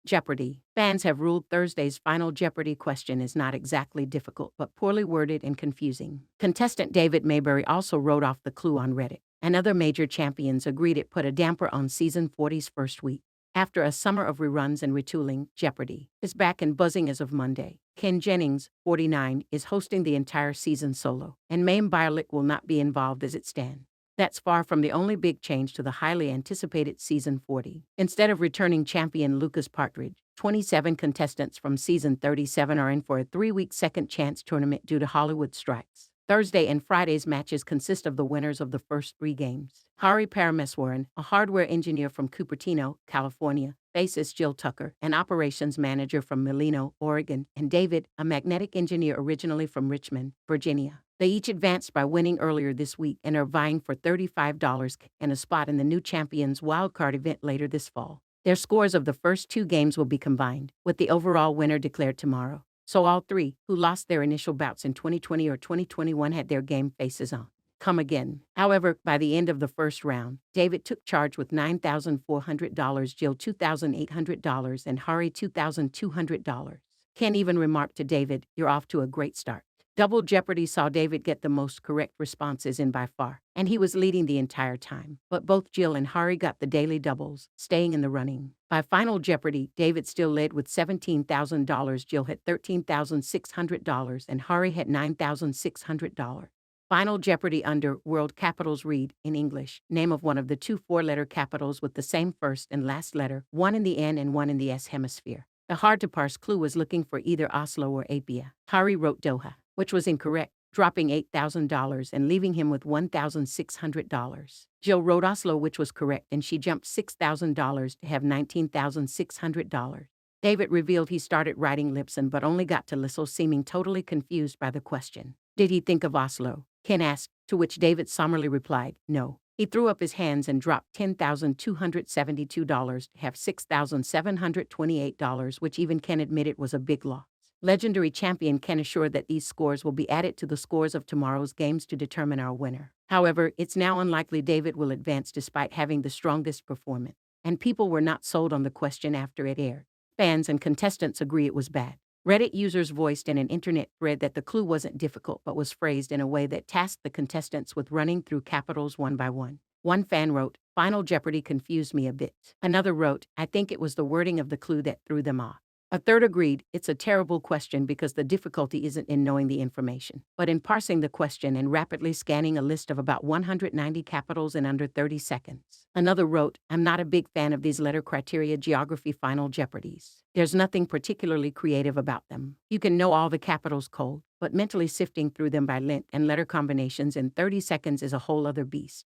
Jeopardy! Fans have ruled Thursday's final Jeopardy question is not exactly difficult but poorly worded and confusing. Contestant David Maybury also wrote off the clue on Reddit, and other major champions agreed it put a damper on Season 40's first week. After a summer of reruns and retooling, Jeopardy! Is back and buzzing as of Monday. Jennings, 49, is hosting the entire season solo, and Mayim Bialik will not be involved as it stands. That's far from the only big change to the highly anticipated Season 40. Instead of returning champion Lucas Partridge, 27 contestants from Season 37 are in for a 3-week second chance tournament due to Hollywood strikes. Thursday and Friday's matches consist of the winners of the first 3 games. Hari Parameswaran, a hardware engineer from Cupertino, California, faces Jill Tucker, an operations manager from Mileno, Oregon, and David, a magnetic engineer originally from Richmond, Virginia. They each advanced by winning earlier this week and are vying for $35 and a spot in the new Champions Wildcard event later this fall. Their scores of the first 2 games will be combined, with the overall winner declared tomorrow. So all 3, who lost their initial bouts in 2020 or 2021, had their game faces on. Come again. However, by the end of the first round, David took charge with $9,400, Jill $2,800, and Hari $2,200. Ken even remarked to David, "You're off to a great start." Double Jeopardy saw David get the most correct responses in by far, and he was leading the entire time. But both Jill and Hari got the daily doubles, staying in the running. By Final Jeopardy, David still led with $17,000, Jill had $13,600, and Hari had $9,600. Final Jeopardy under World Capitals read, in English, name of one of the 2 4-letter capitals with the same first and last letter, one in the N and one in the S hemisphere. The hard-to-parse clue was looking for either Oslo or Apia. Hari wrote Doha, which was incorrect, dropping $8,000 and leaving him with $1,600. Jill wrote Oslo, which was correct, and she jumped $6,000 to have $19,600. David revealed he started writing Lipson but only got to Lisle, seeming totally confused by the question. Did he think of Oslo? Ken asked, to which David somberly replied, no. He threw up his hands and dropped $10,272 to have $6,728, which even Ken admitted was a big loss. Legendary champion Ken assured that these scores will be added to the scores of tomorrow's games to determine our winner. However, it's now unlikely David will advance despite having the strongest performance, and people were not sold on the question after it aired. Fans and contestants agree it was bad. Reddit users voiced in an internet thread that the clue wasn't difficult but was phrased in a way that tasked the contestants with running through capitals one by one. One fan wrote, "Final Jeopardy confused me a bit." Another wrote, "I think it was the wording of the clue that threw them off." A third agreed, "It's a terrible question because the difficulty isn't in knowing the information, but in parsing the question and rapidly scanning a list of about 190 capitals in under 30 seconds. Another wrote, "I'm not a big fan of these letter criteria geography Final Jeopardies. There's nothing particularly creative about them. You can know all the capitals cold, but mentally sifting through them by length and letter combinations in 30 seconds is a whole other beast."